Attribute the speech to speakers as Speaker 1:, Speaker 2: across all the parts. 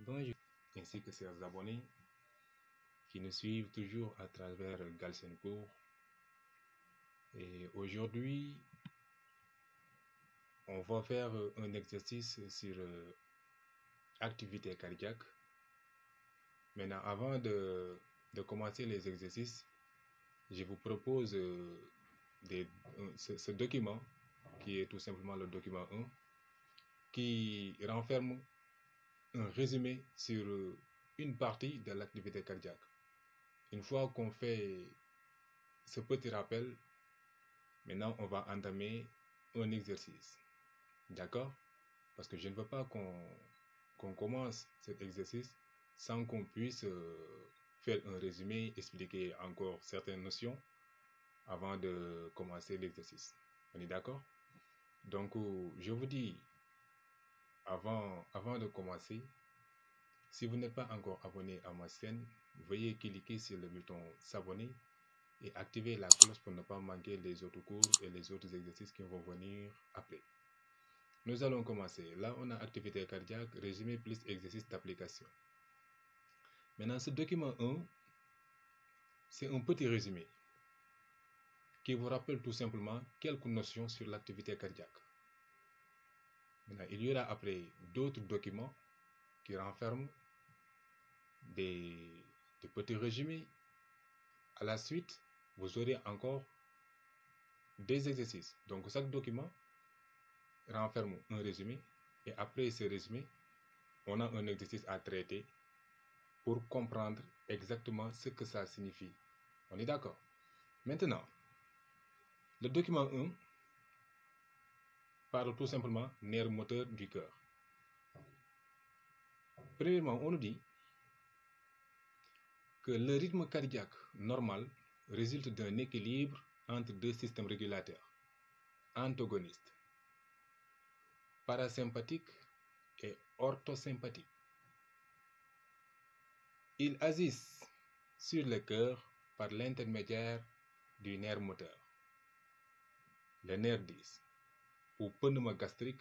Speaker 1: Bonjour, ainsi que chers abonnés qui nous suivent toujours à travers Galsen Cours. Et aujourd'hui, on va faire un exercice sur activité cardiaque. Maintenant, avant de commencer les exercices, je vous propose ce document qui est tout simplement le document 1 qui renferme un résumé sur une partie de l'activité cardiaque. Une fois qu'on fait ce petit rappel, maintenant on va entamer un exercice. D'accord? Parce que je ne veux pas qu'on commence cet exercice sans qu'on puisse faire un résumé, expliquer encore certaines notions avant de commencer l'exercice. On est d'accord? Donc, je vous dis, avant de commencer, si vous n'êtes pas encore abonné à ma chaîne, veuillez cliquer sur le bouton s'abonner et activer la cloche pour ne pas manquer les autres cours et les autres exercices qui vont venir après. Nous allons commencer. Là, on a activité cardiaque, résumé plus exercice d'application. Maintenant, ce document 1, c'est un petit résumé qui vous rappelle tout simplement quelques notions sur l'activité cardiaque. Maintenant, il y aura après d'autres documents qui renferment des petits résumés. À la suite, vous aurez encore des exercices. Donc, chaque document renferme un résumé et après ce résumé, on a un exercice à traiter pour comprendre exactement ce que ça signifie. On est d'accord? Maintenant, le document 1 parle tout simplement nerf moteur du cœur. Premièrement, on nous dit que le rythme cardiaque normal résulte d'un équilibre entre deux systèmes régulateurs antagonistes, parasympathique et orthosympathique. Ils agissent sur le cœur par l'intermédiaire du nerf moteur, le nerf 10 ou pneumogastrique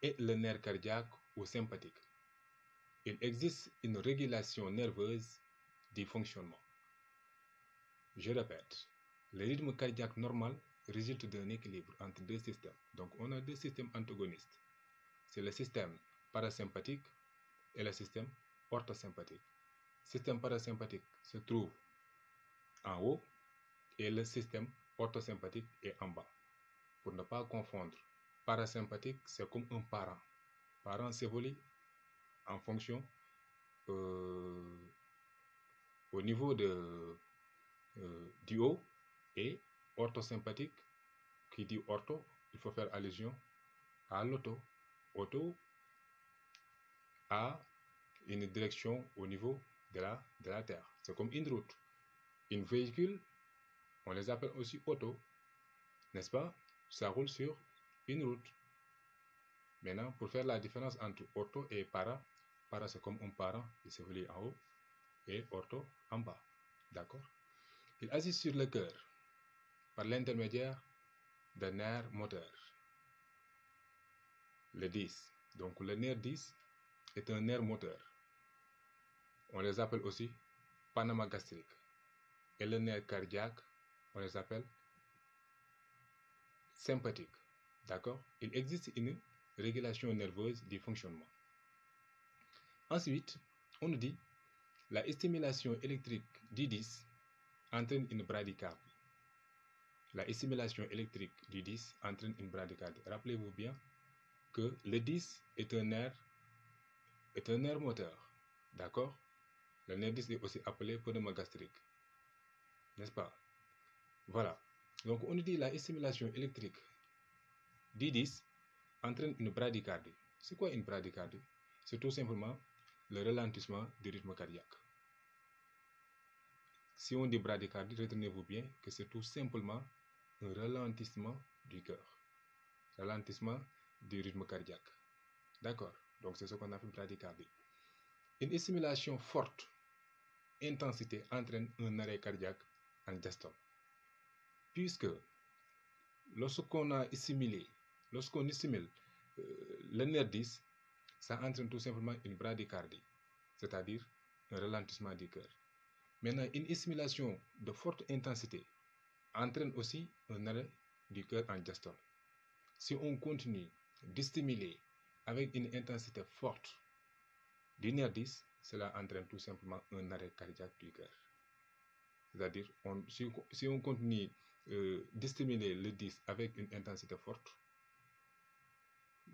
Speaker 1: et le nerf cardiaque ou sympathique. Il existe une régulation nerveuse du fonctionnement. Je répète, le rythme cardiaque normal résulte d'un équilibre entre deux systèmes. Donc on a deux systèmes antagonistes. C'est le système parasympathique et le système orthosympathique. Le système parasympathique se trouve en haut et le système orthosympathique est en bas. Pour ne pas confondre, parasympathique c'est comme un parent. Parent s'évolue en fonction au niveau du haut, et orthosympathique, qui dit ortho, il faut faire allusion à l'auto. Auto a une direction au niveau de la terre. C'est comme une route. Une véhicule, on les appelle aussi auto, n'est-ce pas? Ça roule sur une route. Maintenant, pour faire la différence entre ortho et para c'est comme un parent qui s'évolue en haut et ortho en bas. D'accord? Il agit sur le cœur par l'intermédiaire d'un nerf moteur, le 10. Donc le nerf 10 est un nerf moteur. On les appelle aussi pneumogastrique. Et le nerf cardiaque, on les appelle sympathique. D'accord? Il existe une régulation nerveuse du fonctionnement. Ensuite, on nous dit la stimulation électrique du 10 entraîne une bradycardie. La stimulation électrique du 10 entraîne une bradycardie. Rappelez-vous bien que le 10 est un nerf moteur. D'accord? Le nerf 10 est aussi appelé pneumogastrique. N'est-ce pas? Voilà. Donc on nous dit la stimulation électrique du 10 entraîne une bradycardie. C'est quoi une bradycardie? C'est tout simplement le ralentissement du rythme cardiaque. Si on dit bradycardie, retenez-vous bien que c'est tout simplement un ralentissement du cœur. Ralentissement du rythme cardiaque. D'accord? Donc c'est ce qu'on appelle bradycardie. Une stimulation forte intensité entraîne un arrêt cardiaque en diastole. Puisque lorsqu'on stimule le nerf 10, ça entraîne tout simplement une bradycardie, c'est-à-dire un ralentissement du cœur. Maintenant, une stimulation de forte intensité entraîne aussi un arrêt du cœur en diastole. Si on continue de stimuler avec une intensité forte du nerf 10, cela entraîne tout simplement un arrêt cardiaque du cœur. C'est-à-dire, si on continue de stimuler le 10 avec une intensité forte,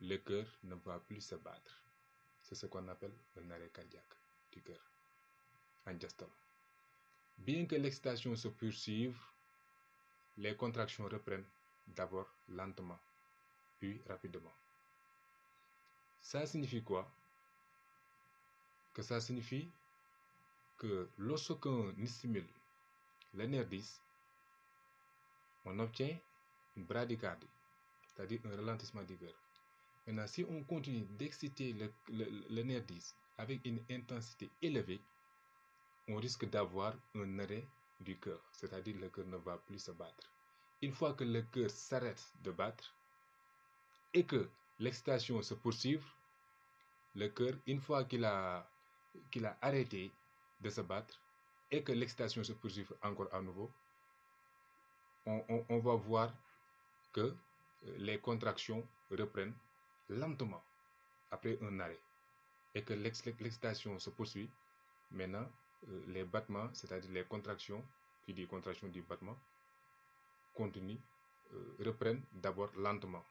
Speaker 1: le cœur ne va plus se battre. C'est ce qu'on appelle un arrêt cardiaque du cœur en diastole. Bien que l'excitation se poursuive, les contractions reprennent d'abord lentement, puis rapidement. Ça signifie quoi? Que ça signifie que lorsqu'on stimule le nerf 10, on obtient une bradycardie, c'est-à-dire un ralentissement du cœur. Maintenant, si on continue d'exciter le nerf 10 avec une intensité élevée, on risque d'avoir un arrêt du cœur, c'est-à-dire le cœur ne va plus se battre. Une fois que le cœur s'arrête de battre et que l'excitation se poursuit, le cœur, une fois qu'il a arrêté de se battre et que l'excitation se poursuit encore à nouveau, on va voir que les contractions reprennent lentement après un arrêt et que l'excitation se poursuit. Maintenant, les battements, c'est-à-dire les contractions, qui dit contraction du battement, continuent, reprennent d'abord lentement,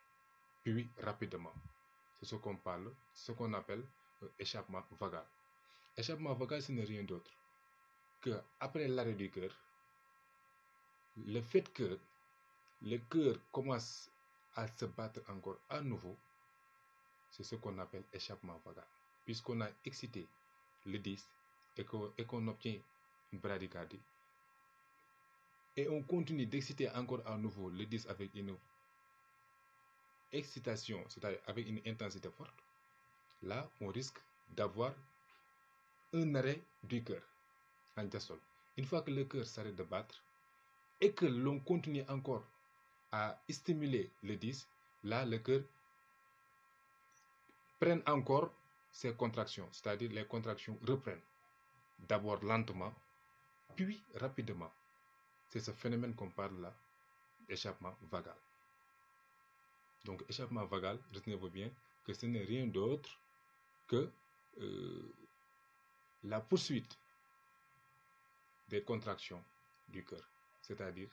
Speaker 1: puis rapidement. C'est ce qu'on appelle échappement vagal. Échappement vagal, ce n'est rien d'autre que après l'arrêt du cœur, le fait que le cœur commence à se battre encore à nouveau, c'est ce qu'on appelle échappement vagal. Puisqu'on a excité le 10 et qu'on obtient une bradycardie, et on continue d'exciter encore à nouveau le 10 avec une excitation, c'est-à-dire avec une intensité forte, là, on risque d'avoir un arrêt du cœur en diastole. Une fois que le cœur s'arrête de battre et que l'on continue encore à stimuler le 10, là, le cœur prend encore ses contractions, c'est-à-dire les contractions reprennent d'abord lentement, puis rapidement. C'est ce phénomène qu'on parle là, échappement vagal. Donc, échappement vagal, retenez-vous bien que ce n'est rien d'autre que la poursuite des contractions du cœur. C'est-à-dire,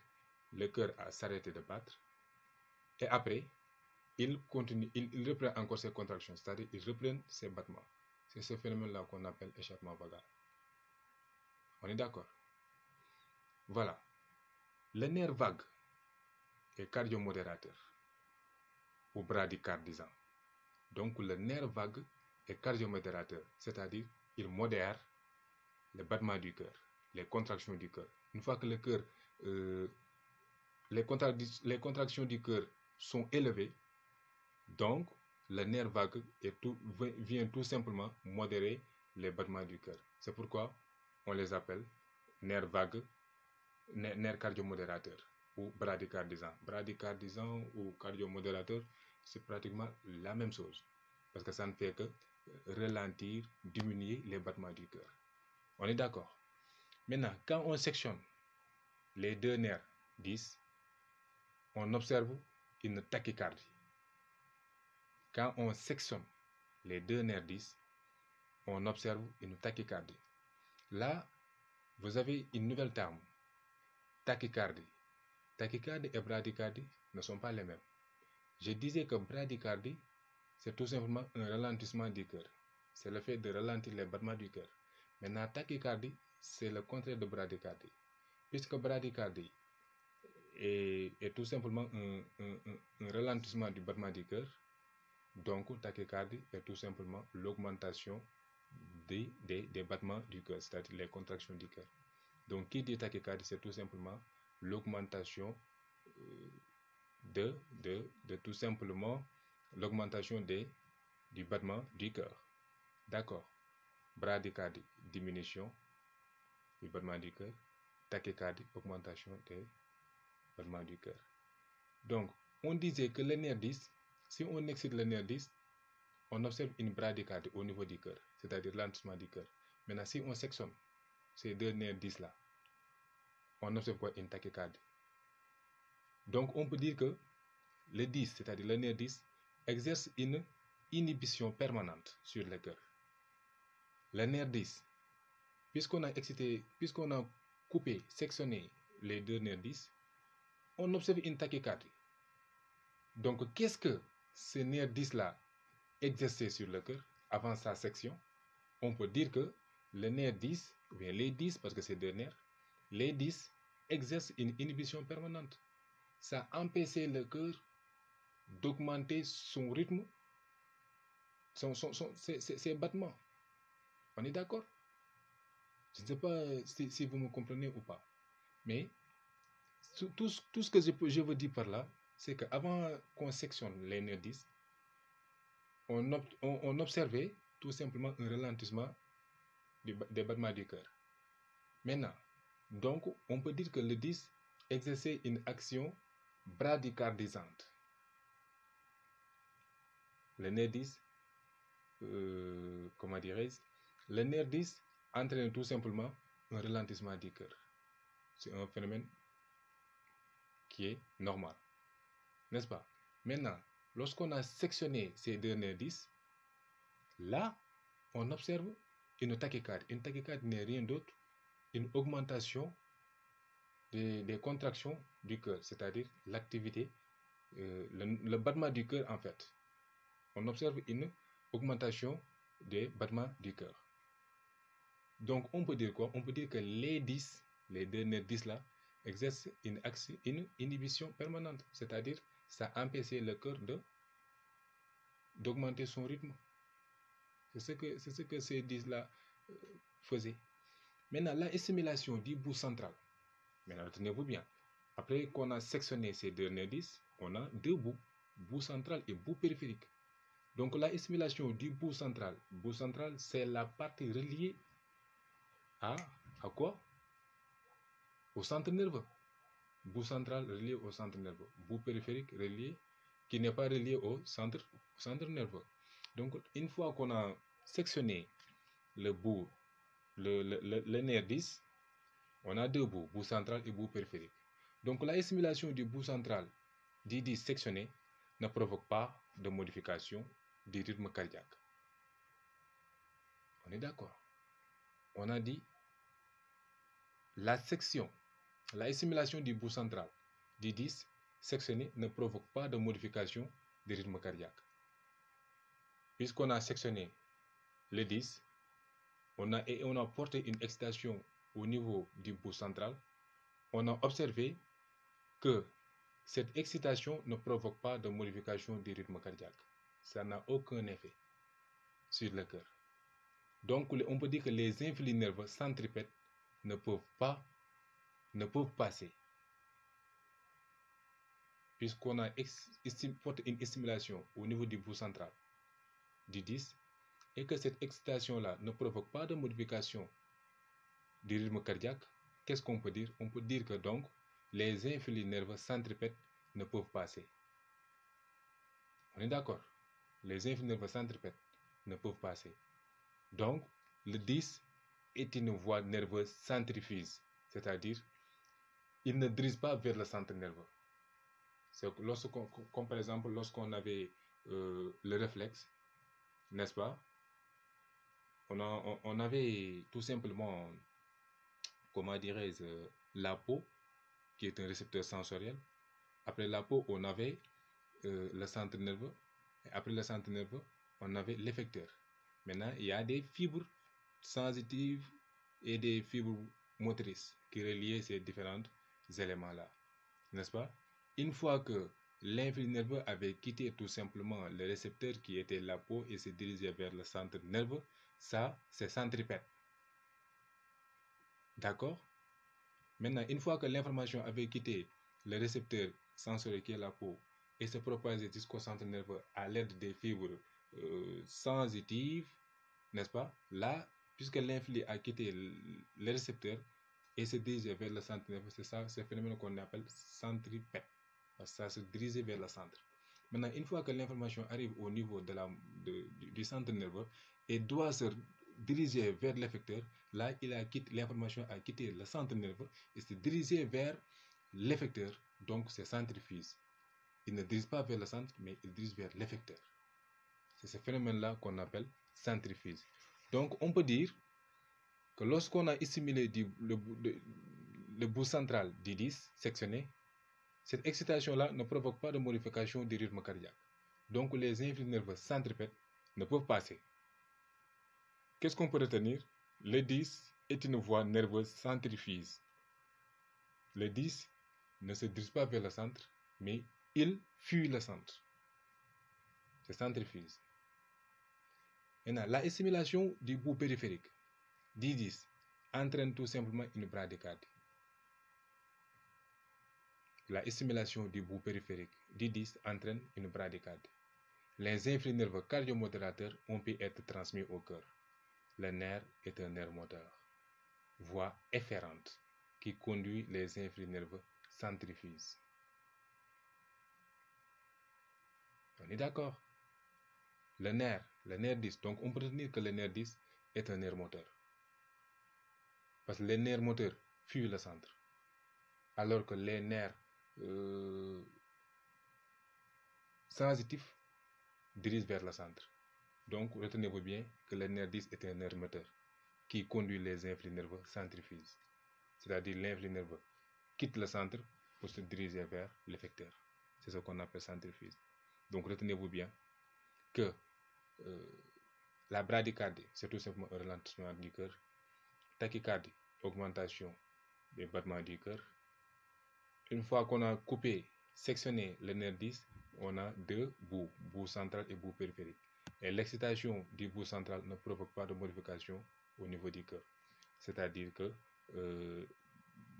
Speaker 1: le cœur a s'arrêté de battre et après, il reprend encore ses contractions, c'est-à-dire il reprend ses battements. C'est ce phénomène-là qu'on appelle échappement vagal. On est d'accord? Voilà. Le nerf vague est cardiomodérateur ou bradycardisant. Donc le nerf vague est cardiomodérateur, c'est-à-dire il modère le battement du cœur, les contractions du cœur. Une fois que le cœur, les contractions du cœur sont élevées, donc le nerf vague vient tout simplement modérer les battements du cœur. C'est pourquoi on les appelle nerf vague, nerf cardiomodérateur ou bradycardisant. Bradycardisant ou cardiomodérateur, c'est pratiquement la même chose parce que ça ne fait que ralentir, diminuer les battements du cœur. On est d'accord? Maintenant, quand on sectionne les deux nerfs 10, on observe une tachycardie. Quand on sectionne les deux nerfs 10, on observe une tachycardie. Là, vous avez une nouvelle terme, tachycardie. Tachycardie et bradycardie ne sont pas les mêmes. Je disais que bradycardie, c'est tout simplement un ralentissement du cœur. C'est le fait de ralentir les battements du cœur. Maintenant, tachycardie, c'est le contraire de bradycardie. Puisque bradycardie est tout simplement un ralentissement du battement du cœur, donc tachycardie est tout simplement l'augmentation des battements du cœur, c'est-à-dire les contractions du cœur. Donc, qui dit tachycardie, c'est tout simplement l'augmentation de tout simplement l'augmentation du battement du cœur. D'accord. Bradycardie, diminution du battement du cœur. Tachycardie, augmentation des battements du cœur. Donc, on disait que le nerf 10, si on excite le nerf 10, on observe une bradycardie au niveau du cœur, c'est-à-dire ralentissement du cœur. Maintenant, si on sectionne ces deux nerfs 10 là, on observe quoi? Une tachycardie. Donc, on peut dire que le 10, c'est-à-dire le nerf 10, exerce une inhibition permanente sur le cœur. Le nerf 10, puisqu'on a coupé, sectionné les deux nerfs 10, on observe une tachycardie. Donc, qu'est-ce que ce nerf 10-là exerçait sur le cœur avant sa section? On peut dire que le nerf 10, ou bien les 10, parce que c'est deux nerfs, les 10 exercent une inhibition permanente. Ça empêchait le cœur d'augmenter son rythme, ses battements. On est d'accord? Je ne sais pas si vous me comprenez ou pas. Mais tout ce que je veux dire par là, c'est qu'avant qu'on sectionne les nerfs 10, on observait tout simplement un ralentissement des battements du cœur. Maintenant, donc, on peut dire que le 10 exerçait une action bradycardisante. Le nerf 10, comment dirais-je, le nerf 10 entraîne tout simplement un ralentissement du cœur. C'est un phénomène qui est normal, n'est-ce pas? Maintenant, lorsqu'on a sectionné ces deux nerfs 10, là, on observe une tachycardie. Une tachycardie n'est rien d'autre qu'une augmentation des contractions du cœur, c'est-à-dire l'activité, le battement du cœur en fait. On observe une augmentation des battements du cœur. Donc, on peut dire quoi? On peut dire que les 10, les deux nerfs 10 là, exercent une inhibition permanente, c'est-à-dire ça empêchait le cœur d'augmenter son rythme. C'est ce que ces 10 là faisaient. Maintenant, la stimulation du bout central. Maintenant, retenez-vous bien. Après qu'on a sectionné ces deux nerfs 10, on a deux bouts, bout central et bout périphérique. Donc, la stimulation du bout central, c'est la partie reliée à quoi? Au centre nerveux. Bout central relié au centre nerveux. Bout périphérique relié, qui n'est pas relié au centre nerveux. Donc, une fois qu'on a sectionné le bout, le nerf 10, on a deux bouts, bout central et bout périphérique. Donc, la stimulation du bout central du 10 sectionné ne provoque pas de modification du rythme cardiaque. On est d'accord? On a dit la stimulation du bout central du 10 sectionné ne provoque pas de modification du rythme cardiaque. Puisqu'on a sectionné le 10, on a porté une excitation au niveau du bout central, on a observé que cette excitation ne provoque pas de modification du rythme cardiaque. Ça n'a aucun effet sur le cœur. Donc, on peut dire que les influx nerveux centripètes ne peuvent passer. Puisqu'on a porté une stimulation au niveau du bout central du 10 et que cette excitation-là ne provoque pas de modification du rythme cardiaque, qu'est-ce qu'on peut dire? On peut dire que donc les influx nerveux centripètes ne peuvent passer. On est d'accord? Les influx nerveux centripètes ne peuvent passer. Donc, le 10 est une voie nerveuse centrifuge, c'est-à-dire il ne dirige pas vers le centre nerveux. C'est comme par exemple lorsqu'on avait le réflexe, n'est-ce pas? On avait tout simplement, comment dirais-je, la peau, qui est un récepteur sensoriel. Après la peau, on avait le centre nerveux. Et après le centre nerveux, on avait l'effecteur. Maintenant, il y a des fibres sensitives et des fibres motrices qui relient ces différents éléments-là. N'est-ce pas? Une fois que l'influx nerveux avait quitté tout simplement le récepteur qui était la peau et s'est dirigé vers le centre nerveux, ça, c'est centripète. D'accord? Maintenant, une fois que l'information avait quitté le récepteur sensoriel qui est la peau et se propagé jusqu'au centre nerveux à l'aide des fibres sensitives, n'est-ce pas? Là, puisque l'influx a quitté le récepteur et se dirigé vers le centre nerveux, c'est ça, ce phénomène qu'on appelle centripète. Parce que ça se dirige vers le centre. Maintenant, une fois que l'information arrive au niveau du centre nerveux et doit se diriger vers l'effecteur, là, l'information a quitté le centre nerveux et s'est dirigé vers l'effecteur, donc c'est centrifuge. Il ne dirige pas vers le centre, mais il dirige vers l'effecteur. C'est ce phénomène-là qu'on appelle centrifuge. Donc, on peut dire que lorsqu'on a stimulé le bout central du disque sectionné, cette excitation-là ne provoque pas de modification du rythme cardiaque. Donc, les influx nerveux centripètes ne peuvent passer. Qu'est-ce qu'on peut retenir? Le disque est une voie nerveuse centrifuge. Le disque ne se dirige pas vers le centre, mais il fuit le centre. C'est centrifuge. Maintenant, la stimulation du bout périphérique du disque entraîne tout simplement une bradycardie. La stimulation du bout périphérique du disque entraîne une bradycardie. Les influx nerveux cardiomodérateurs ont pu être transmis au cœur. Le nerf est un nerf moteur, voie efférente, qui conduit les influx nerveux centrifuges. On est d'accord? Le nerf 10, donc on peut retenir que le nerf 10 est un nerf moteur. Parce que les nerfs moteurs fuient le centre, alors que les nerfs sensitifs dirigent vers le centre. Donc retenez-vous bien que le nerf 10 est un nerf moteur qui conduit les influx nerveux centrifuges. C'est-à-dire l'influx nerveux quitte le centre pour se diriger vers l'effecteur. C'est ce qu'on appelle centrifuge. Donc retenez-vous bien que la bradycardie, c'est tout simplement un ralentissement du cœur. Tachycardie, augmentation des battements du cœur. Une fois qu'on a coupé, sectionné le nerf 10, on a deux bouts, bout central et bout périphérique. Et l'excitation du bout central ne provoque pas de modification au niveau du cœur. C'est-à-dire que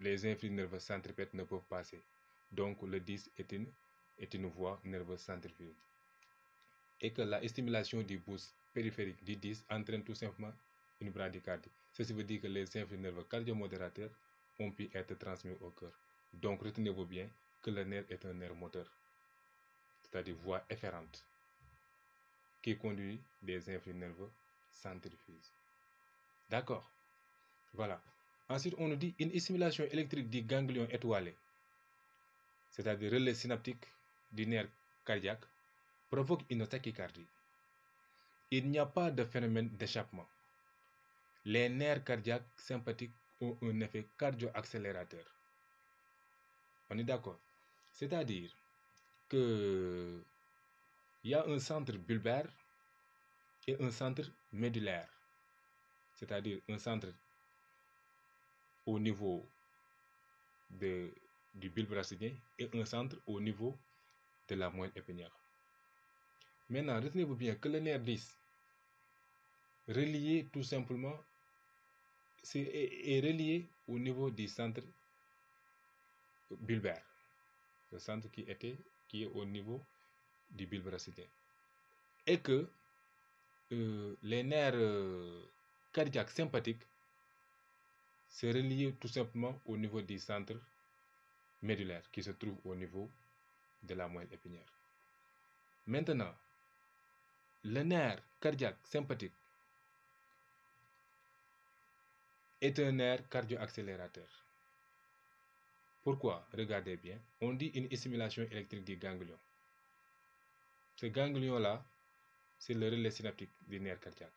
Speaker 1: les influx nerveux centripètes ne peuvent passer. Donc le disque est une voie nerveuse centrifuge. Et que la stimulation du bout périphérique du disque entraîne tout simplement une bradycardie. Ceci veut dire que les influx nerveux cardiomodérateurs ont pu être transmis au cœur. Donc retenez-vous bien que le nerf est un nerf moteur, c'est-à-dire voie efférente, qui conduit des influx nerveux centrifuges. D'accord? Voilà. Ensuite, on nous dit une stimulation électrique du ganglion étoilé, c'est-à-dire relais synaptique du nerf cardiaque, provoque une tachycardie. Il n'y a pas de phénomène d'échappement. Les nerfs cardiaques sympathiques ont un effet cardio-accélérateur. On est d'accord? C'est-à-dire qu'il y a un centre bulbaire et un centre médulaire. C'est-à-dire un centre au niveau du bulbe racidien et un centre au niveau de la moelle épinière. Maintenant, retenez-vous bien que le nerf 10 relié tout simplement est relié au niveau du centre bulbaire, le centre qui est au niveau du bulbe racidien, et que les nerfs cardiaques sympathiques se relient tout simplement au niveau du centre médulaire qui se trouve au niveau de la moelle épinière. Maintenant, le nerf cardiaque sympathique est un nerf cardio-accélérateur. Pourquoi? Regardez bien. On dit une stimulation électrique du ganglion. Ce ganglion-là, c'est le relais synaptique du nerf cardiaque.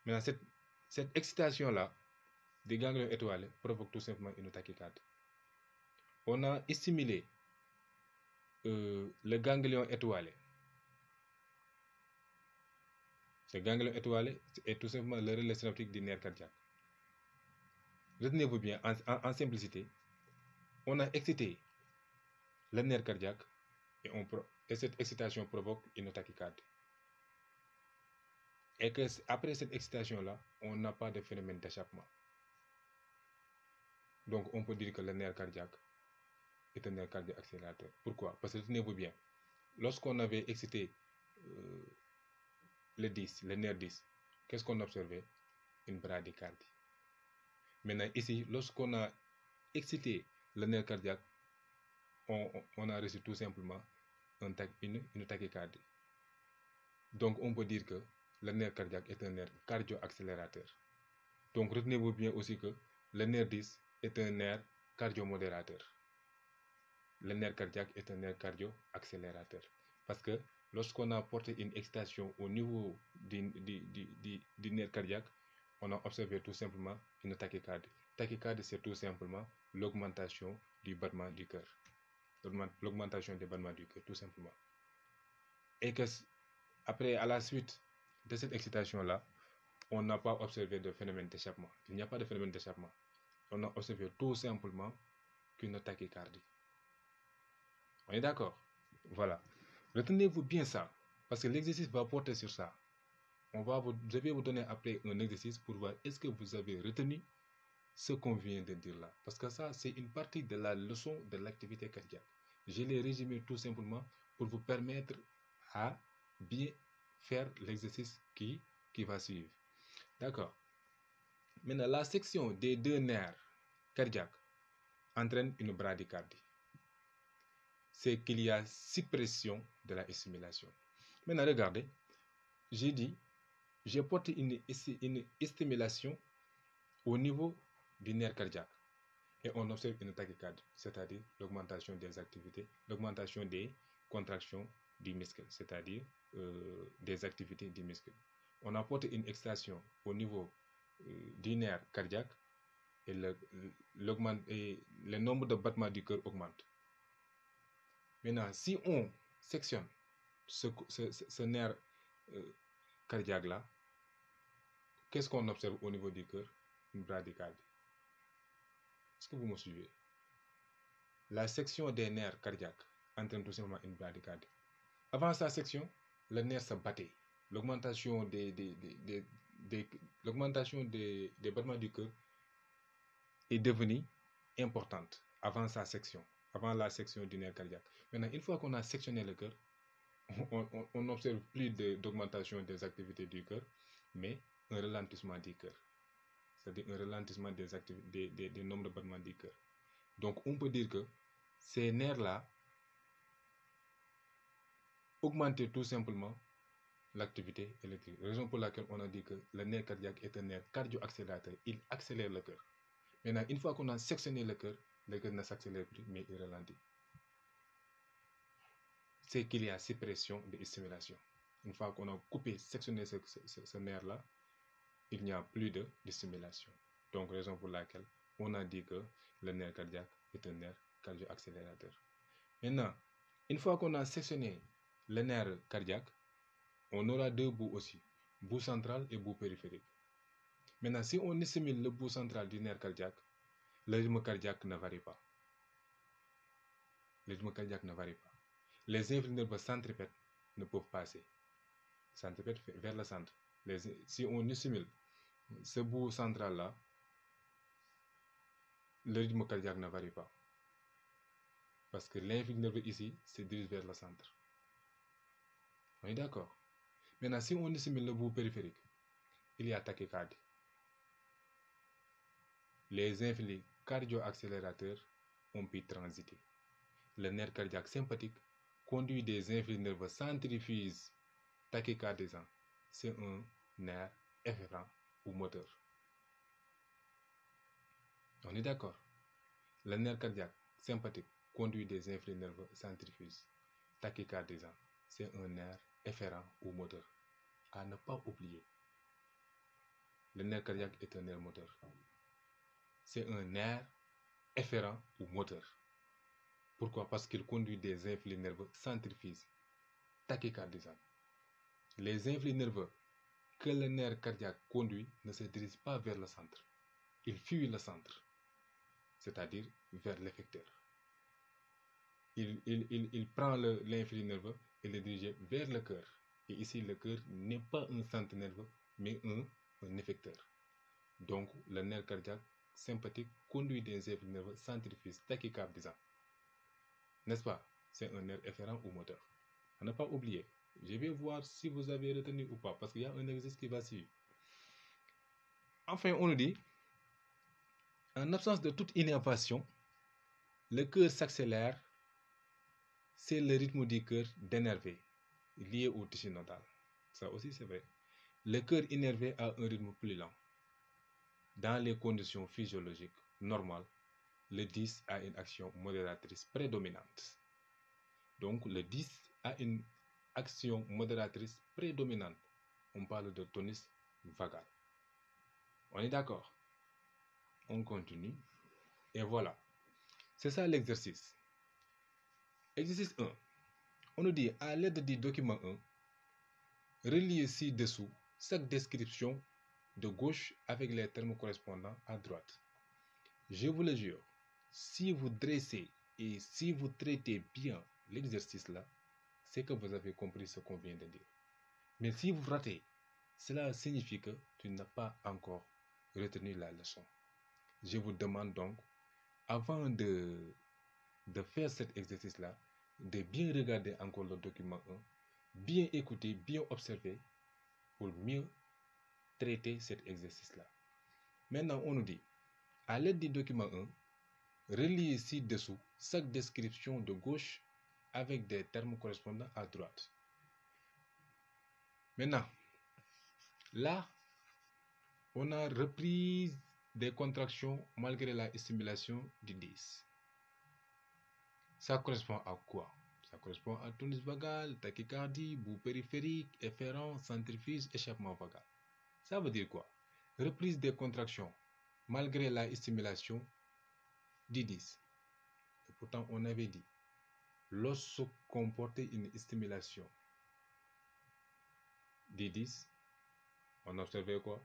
Speaker 1: Maintenant, cette excitation-là des ganglions étoilés provoque tout simplement une tachycardie. On a stimulé le ganglion étoilé. Ce ganglion étoilé est tout simplement le relais synaptique du nerf cardiaque. Retenez-vous bien, en simplicité, on a excité le nerf cardiaque et cette excitation provoque une tachycardie. Et que après cette excitation-là, on n'a pas de phénomène d'échappement. Donc on peut dire que le nerf cardiaque est un nerf cardio-accélérateur. Pourquoi? Parce que retenez-vous bien, lorsqu'on avait excité le nerf 10, qu'est-ce qu'on observait? Une bradycardie. Maintenant ici, lorsqu'on a excité le nerf cardiaque, on a reçu tout simplement une tachycardie. Donc on peut dire que le nerf cardiaque est un nerf cardio-accélérateur. Donc retenez-vous bien aussi que le nerf 10 est un nerf cardio-modérateur. Le nerf cardiaque est un nerf cardio-accélérateur. Parce que lorsqu'on a porté une excitation au niveau du nerf cardiaque, on a observé tout simplement une tachycardie. Tachycardie, c'est tout simplement l'augmentation du battement du cœur. L'augmentation des battements du cœur, tout simplement. Et que après, à la suite de cette excitation-là, on n'a pas observé de phénomène d'échappement. Il n'y a pas de phénomène d'échappement. On a observé tout simplement qu'une tachycardie. On est d'accord? Voilà. Retenez-vous bien ça, parce que l'exercice va porter sur ça. Je vais vous donner après un exercice pour voir est-ce que vous avez retenu ce qu'on vient de dire là. Parce que ça, c'est une partie de la leçon de l'activité cardiaque. Je l'ai résumé tout simplement pour vous permettre à bien faire l'exercice qui va suivre. D'accord. Maintenant, la section des deux nerfs cardiaques entraîne une bradycardie. C'est qu'il y a suppression de la stimulation. Maintenant, regardez, j'ai dit, j'ai porté une stimulation au niveau du nerf cardiaque et on observe une tachycardie, c'est-à-dire l'augmentation des activités, l'augmentation des contractions du muscle, c'est-à-dire des activités du muscle. On a porté une excitation au niveau du nerf cardiaque et le nombre de battements du cœur augmente. Maintenant, si on sectionne ce nerf cardiaque-là, qu'est-ce qu'on observe au niveau du cœur? Une bradycardie. Est-ce que vous me suivez? La section des nerfs cardiaques entraîne tout simplement une bradycardie. Avant sa section, le nerf se battait. L'augmentation des battements du cœur est devenue importante avant sa section, avant la section du nerf cardiaque. Maintenant, une fois qu'on a sectionné le cœur, on n'observe plus d'augmentation des activités du cœur, mais un ralentissement du cœur. C'est-à-dire un ralentissement des nombres de battements du cœur. Donc, on peut dire que ces nerfs-là augmentaient tout simplement l'activité électrique. Raison pour laquelle on a dit que le nerf cardiaque est un nerf cardio-accélérateur. Il accélère le cœur. Maintenant, une fois qu'on a sectionné le cœur ne s'accélère plus, mais il ralentit. C'est qu'il y a suppression de stimulation. Une fois qu'on a coupé, sectionné ce nerf-là, il n'y a plus de stimulation. Donc, raison pour laquelle on a dit que le nerf cardiaque est un nerf cardio-accélérateur. Maintenant, une fois qu'on a sectionné le nerf cardiaque, on aura deux bouts aussi, bout central et bout périphérique. Maintenant, si on stimule le bout central du nerf cardiaque, le rythme cardiaque ne varie pas. Le rythme cardiaque ne varie pas. Les influx nerveux centripètes ne peuvent passer. Centripète vers le centre. Si on stimule ce bout central-là, le rythme cardiaque ne varie pas. Parce que l'influx nerveux ici se dirige vers le centre. On est d'accord? Maintenant, si on stimule le bout périphérique, il y a tachycardie. Les influx cardio-accélérateurs ont pu transiter. Le nerf cardiaque sympathique conduit des influx nerveux centrifuges tachycardisants. C'est un nerf efférent ou moteur. On est d'accord? Le nerf cardiaque sympathique conduit des influx nerveux centrifuges tachycardisants. C'est un nerf efférent ou moteur. À ne pas oublier. Le nerf cardiaque est un nerf moteur. C'est un nerf efférent ou moteur. Pourquoi? Parce qu'il conduit des influx nerveux centrifuges tachycardisants. Les influx nerveux que le nerf cardiaque conduit ne se dirigent pas vers le centre. Il fuit le centre, c'est-à-dire vers l'effecteur. Il prend l'influx nerveux et le dirige vers le cœur. Et ici, le cœur n'est pas un centre nerveux, mais un effecteur. Donc, le nerf cardiaque sympathique conduit des influx nerveux centrifuges tachycardisants. N'est-ce pas? C'est un nerf efférent ou moteur. À ne pas oublier. Je vais voir si vous avez retenu ou pas, parce qu'il y a un exercice qui va suivre. Enfin, on nous dit, en absence de toute innervation, le cœur s'accélère c'est le rythme du cœur d'énervé, lié au tissu nodal. Ça aussi, c'est vrai. Le cœur innervé a un rythme plus lent. Dans les conditions physiologiques normales, le 10 a une action modératrice prédominante. Donc, le 10 a une action modératrice prédominante. On parle de tonus vagal. On est d'accord? On continue. Et voilà. C'est ça l'exercice. Exercice 1. On nous dit, à l'aide du document 1, reliez ci-dessous chaque description de gauche avec les termes correspondants à droite. Je vous le jure, si vous dressez et si vous traitez bien l'exercice là, c'est que vous avez compris ce qu'on vient de dire. Mais si vous ratez, cela signifie que tu n'as pas encore retenu la leçon. Je vous demande donc, avant de faire cet exercice-là, de bien regarder encore le document 1, bien écouter, bien observer pour mieux traiter cet exercice-là. Maintenant, on nous dit, à l'aide du document 1, reliez ci-dessous chaque description de gauche avec des termes correspondant à droite. Maintenant, là, on a reprise des contractions malgré la stimulation du 10. Ça correspond à quoi? Ça correspond à tonus vagal, tachycardie, bout périphérique, efférent, centrifuge, échappement vagal. Ça veut dire quoi? Reprise des contractions malgré la stimulation du 10. Et pourtant, on avait dit, lorsque comportait une stimulation du 10, on observait quoi?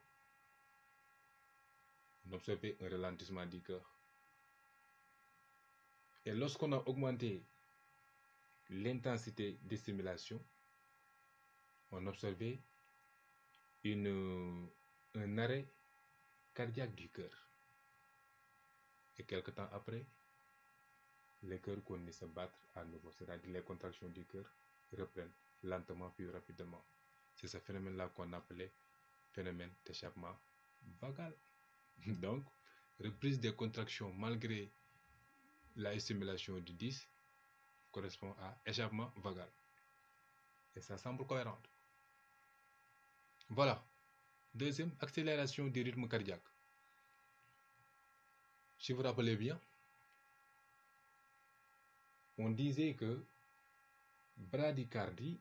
Speaker 1: On observait un ralentissement du cœur. Et lorsqu'on a augmenté l'intensité de stimulation, on observait un arrêt cardiaque du cœur. Et quelque temps après, le cœur continue à se battre à nouveau, c'est-à-dire les contractions du cœur reprennent lentement puis rapidement. C'est ce phénomène-là qu'on appelait phénomène d'échappement vagal. Donc, reprise des contractions malgré la stimulation du 10 correspond à échappement vagal. Et ça semble cohérent. Voilà. Deuxième, accélération du rythme cardiaque. Si vous vous rappelez bien, on disait que bradycardie,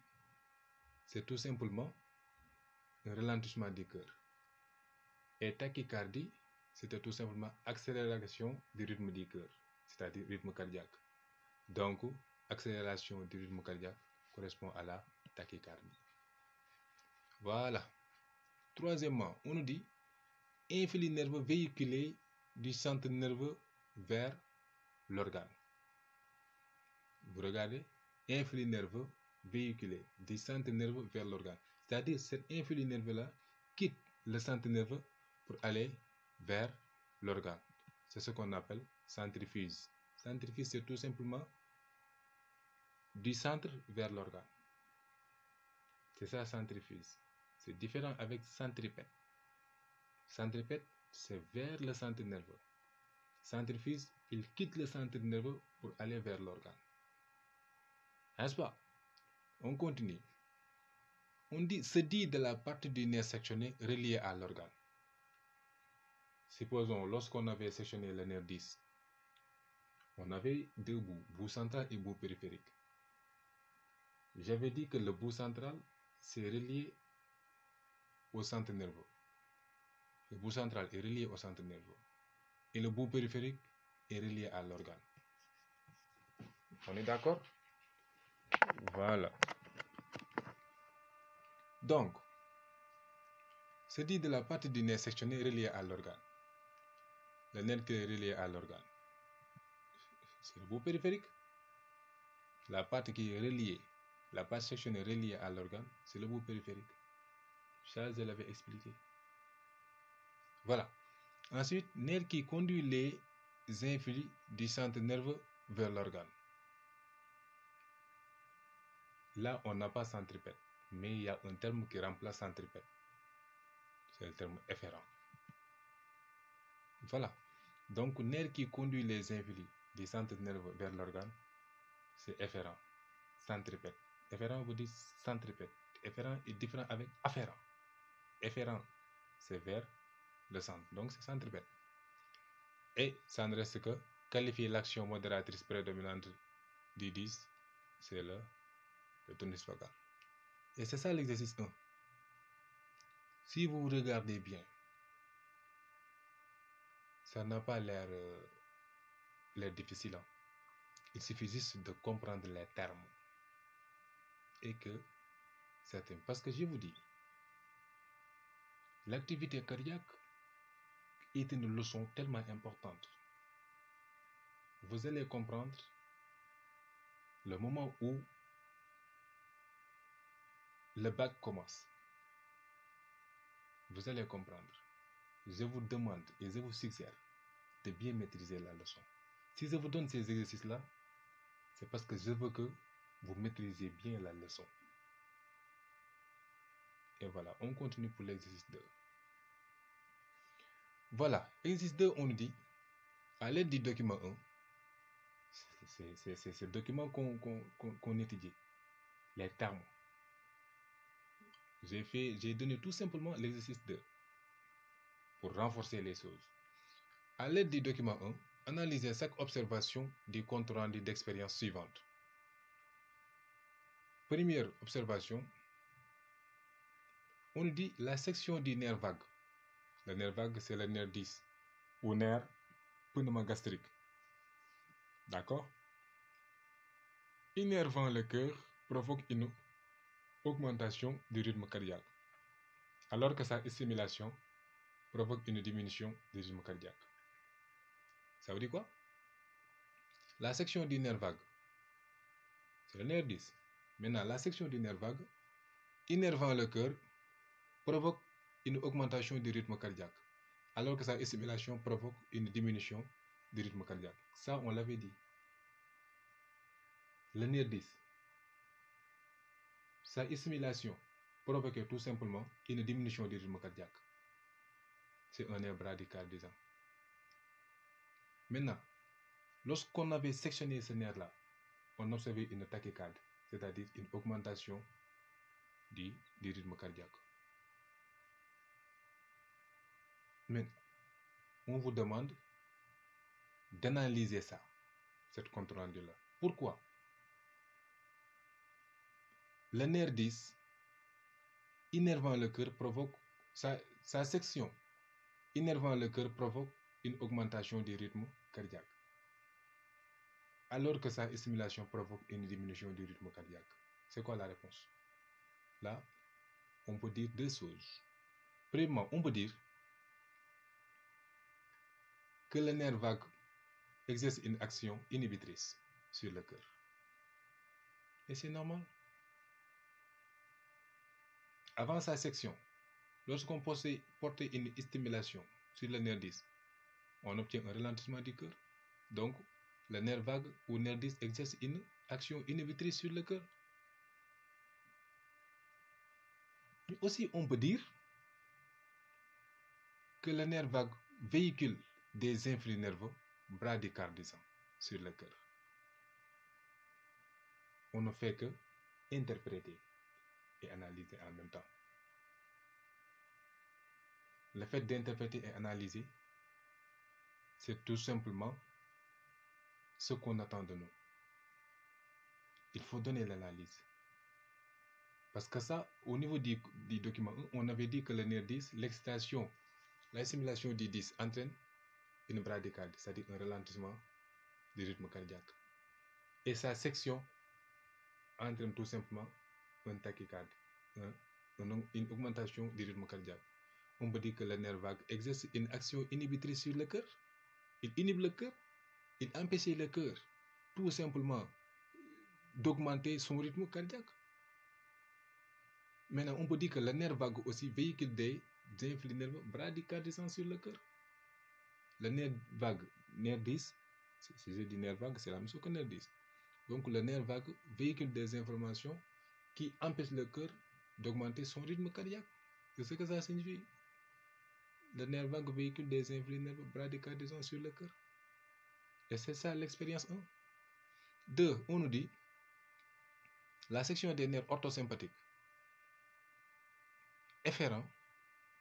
Speaker 1: c'est tout simplement un ralentissement du cœur. Et tachycardie, c'était tout simplement accélération du rythme du cœur, c'est-à-dire rythme cardiaque. Donc, accélération du rythme cardiaque correspond à la tachycardie. Voilà. Troisièmement, on nous dit influx nerveux véhiculé du centre nerveux vers l'organe. Vous regardez, influx nerveux véhiculé du centre nerveux vers l'organe. C'est-à-dire cet influx nerveux-là quitte le centre nerveux pour aller vers l'organe. C'est ce qu'on appelle centrifuge. Centrifuge, c'est tout simplement du centre vers l'organe. C'est ça, centrifuge. C'est différent avec centripète. Centripète, c'est vers le centre nerveux. Centrifuge, il quitte le centre nerveux pour aller vers l'organe. N'est-ce pas? On continue. On se dit de la partie du nerf sectionné reliée à l'organe. Supposons, lorsqu'on avait sectionné le nerf 10, on avait deux bouts, bout central et bout périphérique. J'avais dit que le bout central, c'est relié au centre nerveux. Le bout central est relié au centre nerveux. Et le bout périphérique est relié à l'organe. On est d'accord? Voilà. Donc, se dit de la partie du nerf sectionné reliée à l'organe. Le nerf qui est relié à l'organe, c'est le bout périphérique. La partie qui est reliée, la partie sectionnée reliée à l'organe, c'est le bout périphérique. Ça, je l'avais expliqué. Voilà. Ensuite, nerf qui conduit les influx du centre nerveux vers l'organe. Là, on n'a pas centripète, mais il y a un terme qui remplace centripète. C'est le terme efférent. Voilà. Donc, nerf qui conduit les influx du centre nerveux vers l'organe, c'est efférent. centripète. Efférent veut dire centripète. Efférent est différent avec afférent. Efférent, c'est vers le centre, donc c'est centripète. Et ça ne reste que qualifier l'action modératrice prédominante du 10, c'est le tonus focal. Et c'est ça l'exercice 1. Si vous regardez bien, ça n'a pas l'air difficile. Hein. Il suffit juste de comprendre les termes. Et que certains... Parce que je vous dis, l'activité cardiaque est une leçon tellement importante. Vous allez comprendre le moment où le bac commence. Vous allez comprendre. Je vous demande et je vous suggère de bien maîtriser la leçon. Si je vous donne ces exercices-là, c'est parce que je veux que vous maîtrisez bien la leçon. Et voilà, on continue pour l'exercice 2. Voilà, exercice 2, on nous dit, à l'aide du document 1, c'est ce document qu'on étudie, les termes. J'ai donné tout simplement l'exercice 2 pour renforcer les choses. À l'aide du document 1, analysez chaque observation du compte rendu d'expérience suivante. Première observation, on nous dit la section du nerf vague. Le nerf vague, c'est le nerf 10 ou nerf pneumogastrique. D'accord? Innervant le cœur provoque une augmentation du rythme cardiaque, alors que sa stimulation provoque une diminution du rythme cardiaque. Ça veut dire quoi? La section du nerf vague, c'est le nerf 10. Maintenant, la section du nerf vague, innervant le cœur, provoque une augmentation du rythme cardiaque, alors que sa stimulation provoque une diminution du rythme cardiaque. Ça, on l'avait dit. Le nerf 10, sa stimulation provoque tout simplement une diminution du rythme cardiaque. C'est un nerf bradycardisant. Maintenant, lorsqu'on avait sectionné ce nerf-là, on observait une tachycardie, c'est-à-dire une augmentation du rythme cardiaque. Mais on vous demande d'analyser ça, cette compte rendu-là. Pourquoi? Le nerf 10, innervant le cœur, provoque sa section. Innervant le cœur provoque une augmentation du rythme cardiaque, alors que sa stimulation provoque une diminution du rythme cardiaque. C'est quoi la réponse? Là, on peut dire deux choses. Premièrement, on peut dire que le nerf vague exerce une action inhibitrice sur le cœur. Et c'est normal. Avant sa section, lorsqu'on portait une stimulation sur le nerf 10, on obtient un ralentissement du cœur. Donc, le nerf vague ou nerf 10 exerce une action inhibitrice sur le cœur. Mais aussi, on peut dire que le nerf vague véhicule des influx nerveux bradycardisants sur le cœur. On ne fait que interpréter et analyser en même temps. Le fait d'interpréter et analyser, c'est tout simplement ce qu'on attend de nous. Il faut donner l'analyse. Parce que ça, au niveau du document 1, on avait dit que le nerf 10, l'excitation, la stimulation du 10 entraîne une bradycardie, c'est-à-dire un ralentissement du rythme cardiaque. Et sa section entraîne tout simplement une tachycardie, une augmentation du rythme cardiaque. On peut dire que le nerf vague exerce une action inhibitrice sur le cœur. Il inhibe le cœur, il empêche le cœur tout simplement d'augmenter son rythme cardiaque. Maintenant, on peut dire que le nerf vague aussi véhicule des influx nerveux bradycardisants sur le cœur. Le nerf vague, nerf 10, si je dis nerf vague, c'est la même chose que nerf 10. Donc, le nerf vague véhicule des informations qui empêchent le cœur d'augmenter son rythme cardiaque. C'est ce que ça signifie. Le nerf vague véhicule des influx nerveux bradycardisants sur le cœur. Et c'est ça l'expérience 1. 2, on nous dit La section des nerfs orthosympathiques efférents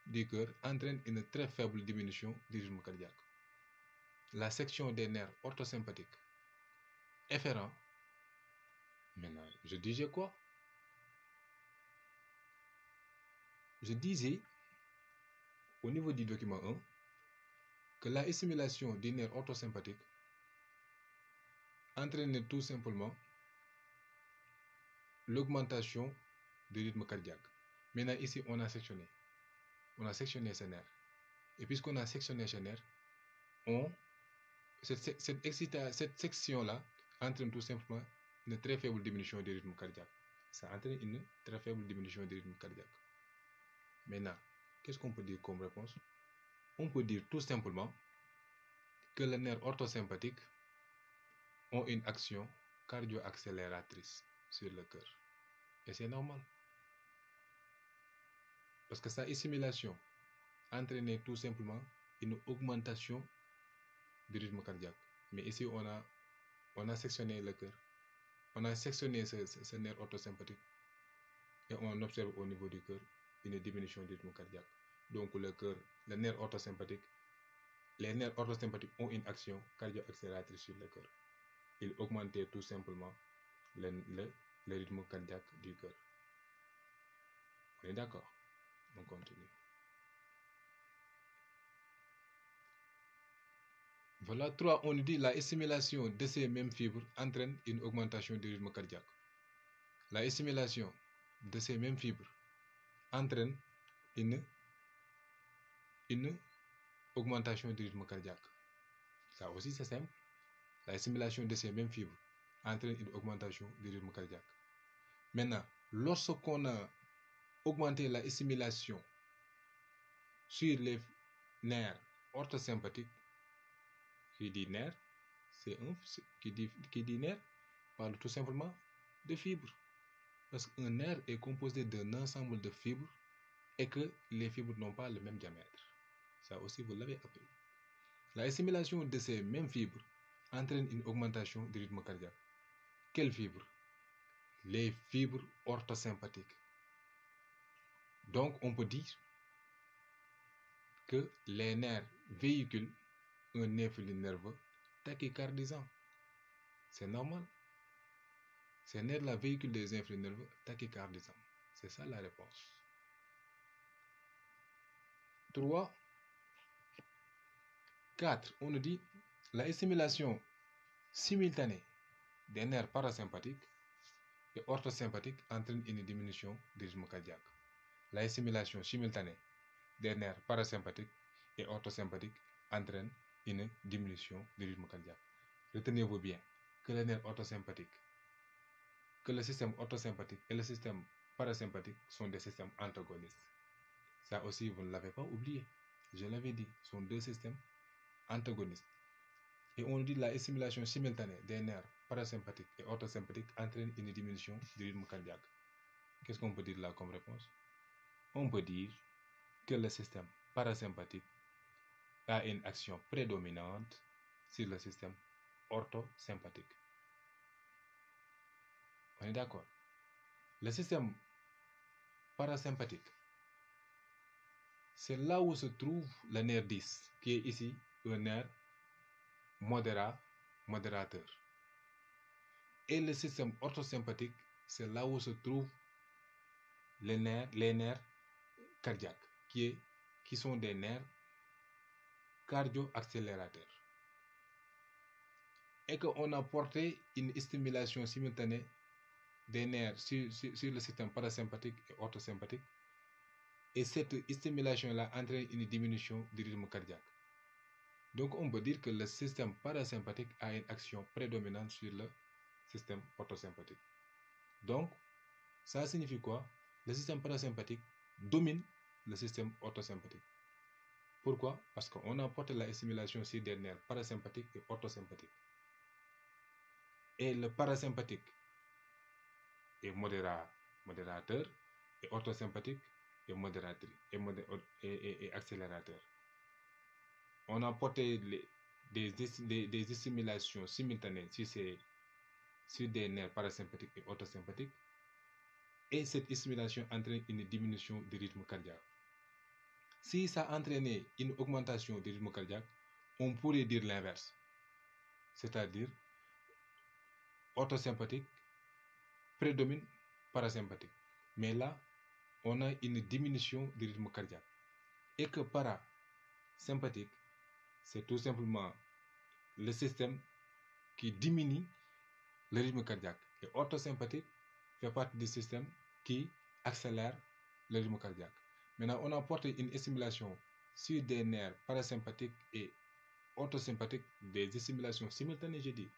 Speaker 1: du cœur entraîne une très faible diminution du rythme cardiaque. La section des nerfs orthosympathiques efférents, maintenant, je disais quoi? Je disais au niveau du document 1 que la stimulation du nerf orthosympathique entraîne tout simplement l'augmentation du rythme cardiaque. Maintenant, ici, on a sectionné ce nerf. Et puisqu'on a sectionné ce nerf, cette section-là entraîne tout simplement une très faible diminution du rythme cardiaque. Ça entraîne une très faible diminution du rythme cardiaque. Maintenant, qu'est-ce qu'on peut dire comme réponse? On peut dire tout simplement que les nerfs orthosympathiques ont une action cardio-accélératrice sur le cœur. Et c'est normal. Parce que sa stimulation entraîne tout simplement une augmentation du rythme cardiaque. Mais ici, on a sectionné le cœur. On a sectionné ce nerf orthosympathique. Et on observe au niveau du cœur une diminution du rythme cardiaque. Donc les nerfs orthosympathiques ont une action cardio-accélératrice sur le cœur. Ils augmentaient tout simplement le rythme cardiaque du cœur. On est d'accord? On continue. Voilà, 3, on dit la stimulation de ces mêmes fibres entraîne une augmentation du rythme cardiaque. La stimulation de ces mêmes fibres entraîne une augmentation du rythme cardiaque. Ça aussi, c'est simple. La stimulation de ces mêmes fibres entraîne une augmentation du rythme cardiaque. Maintenant, lorsqu'on a augmenté la stimulation sur les nerfs orthosympathiques, qui dit nerf, qui dit nerf parle tout simplement de fibres. Parce qu'un nerf est composé d'un ensemble de fibres et que les fibres n'ont pas le même diamètre. Ça aussi, vous l'avez appris. La stimulation de ces mêmes fibres entraîne une augmentation du rythme cardiaque. Quelles fibres? Les fibres orthosympathiques. Donc, on peut dire que les nerfs véhiculent un influx nerveux tachycardisant. C'est normal. Ces nerfs-là véhiculent des influx nerveux tachycardisants. C'est ça la réponse. 3. 4. On nous dit la stimulation simultanée des nerfs parasympathiques et orthosympathiques entraîne une diminution du rythme cardiaque. La stimulation simultanée des nerfs parasympathiques et orthosympathiques entraîne une diminution du rythme cardiaque. Retenez-vous bien que les nerfs orthosympathiques, que le système orthosympathique et le système parasympathique sont des systèmes antagonistes. Ça aussi, vous ne l'avez pas oublié. Je l'avais dit, ce sont deux systèmes antagonistes. Et on dit la stimulation simultanée des nerfs parasympathiques et orthosympathiques entraîne une diminution du rythme cardiaque. Qu'est-ce qu'on peut dire là comme réponse? On peut dire que le système parasympathique a une action prédominante sur le système orthosympathique. On est d'accord? Le système parasympathique, c'est là où se trouve le nerf 10, qui est ici un nerf modérateur. Et le système orthosympathique, c'est là où se trouvent les nerfs cardiaques, qui sont des nerfs cardio-accélérateurs. Et qu'on a porté une stimulation simultanée des nerfs sur le système parasympathique et orthosympathique. Et cette stimulation-là entraîne une diminution du rythme cardiaque. Donc on peut dire que le système parasympathique a une action prédominante sur le système orthosympathique. Donc, ça signifie quoi? Le système parasympathique domine le système orthosympathique. Pourquoi? Parce qu'on a porté la stimulation sur des nerfs parasympathiques et orthosympathiques. Et le parasympathique est modérateur et orthosympathique est accélérateur. On a porté des stimulations simultanées sur des nerfs parasympathiques et orthosympathiques et cette stimulation entraîne une diminution du rythme cardiaque. Si ça entraînait une augmentation du rythme cardiaque, on pourrait dire l'inverse, c'est-à-dire orthosympathique prédomine parasympathique. Mais là, on a une diminution du rythme cardiaque. Et que parasympathique, c'est tout simplement le système qui diminue le rythme cardiaque. Et orthosympathique fait partie du système qui accélère le rythme cardiaque. Maintenant, on a porté une stimulation sur des nerfs parasympathiques et orthosympathiques, des stimulations simultanées, j'ai dit.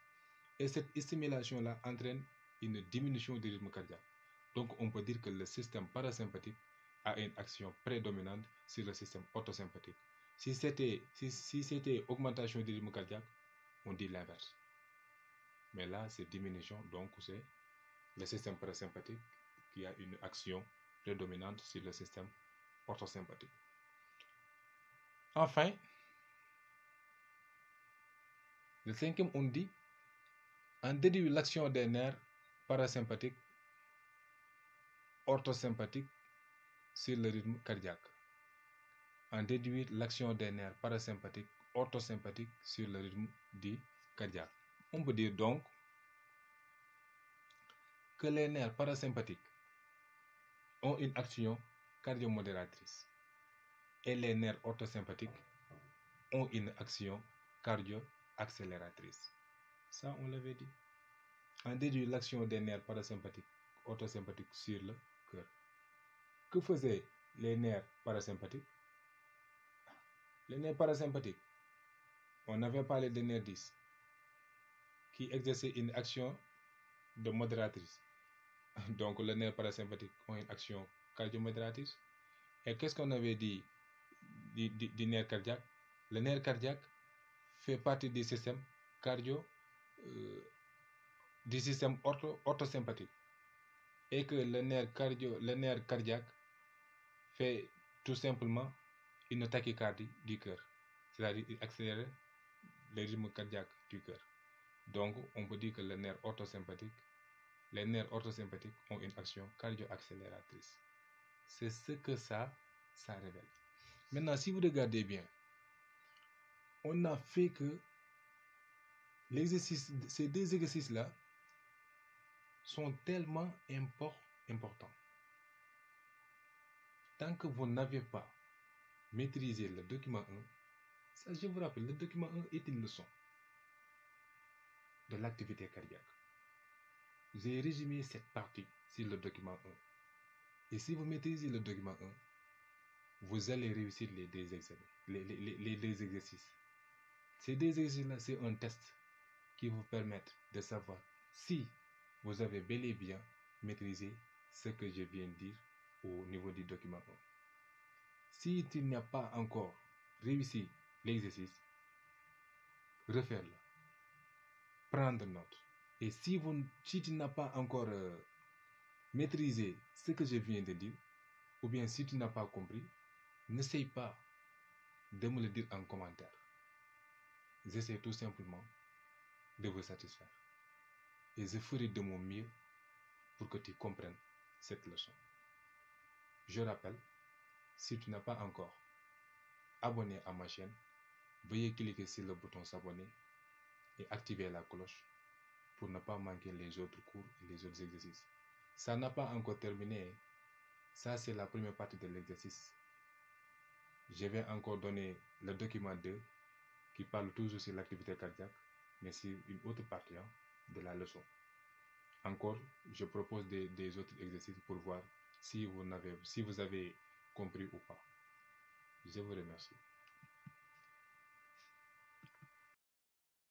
Speaker 1: Et cette stimulation-là entraîne une diminution du rythme cardiaque. Donc, on peut dire que le système parasympathique a une action prédominante sur le système orthosympathique. Si c'était augmentation du rythme cardiaque, on dit l'inverse. Mais là, c'est diminution, donc c'est le système parasympathique qui a une action prédominante sur le système orthosympathique. Enfin, le cinquième, on dit, on déduit l'action des nerfs parasympathiques, orthosympathiques sur le rythme cardiaque. On déduit l'action des nerfs parasympathiques, orthosympathiques sur le rythme du cardiaque. On peut dire donc que les nerfs parasympathiques ont une action cardiomodératrice et les nerfs orthosympathiques ont une action cardio-accélératrice. Ça, on l'avait dit. On déduit l'action des nerfs parasympathiques, orthosympathiques sur le cœur. Que faisaient les nerfs parasympathiques? Les nerfs parasympathiques, on avait parlé des nerfs 10 qui exerçaient une action de modératrice. Donc, le nerf parasympathique a une action cardiomodératrice. Et qu'est-ce qu'on avait dit du nerf cardiaque? Le nerf cardiaque fait partie du système du système orthosympathique. Et que le nerf cardiaque fait tout simplement une tachycardie du cœur, c'est-à-dire accélérer le rythme cardiaque du cœur. Donc, on peut dire que les nerfs orthosympathiques ont une action cardio-accélératrice. C'est ce que ça révèle. Maintenant, si vous regardez bien, on a fait que ces deux exercices-là sont tellement importants. Tant que vous n'avez pas maîtrisé le document 1, ça, je vous rappelle, le document 1 est une leçon de l'activité cardiaque. J'ai résumé cette partie sur le document 1. Et si vous maîtrisez le document 1, vous allez réussir les deux exercices. Ces deux exercices-là, c'est un test qui vous permet de savoir si vous avez bel et bien maîtrisé ce que je viens de dire au niveau du document 1. Si tu n'as pas encore réussi l'exercice, refaire-le, prendre note. Et si tu n'as pas encore maîtrisé ce que je viens de dire, ou bien si tu n'as pas compris, n'essaye pas de me le dire en commentaire. J'essaie tout simplement de vous satisfaire. Et je ferai de mon mieux pour que tu comprennes cette leçon. Je rappelle, si tu n'as pas encore abonné à ma chaîne, veuillez cliquer sur le bouton s'abonner et activer la cloche pour ne pas manquer les autres cours et les autres exercices. Ça n'a pas encore terminé. Ça, c'est la première partie de l'exercice. Je vais encore donner le document 2 qui parle toujours sur l'activité cardiaque, mais c'est une autre partie de la leçon. Encore, je propose des autres exercices pour voir si vous avez compris ou pas. Je vous remercie.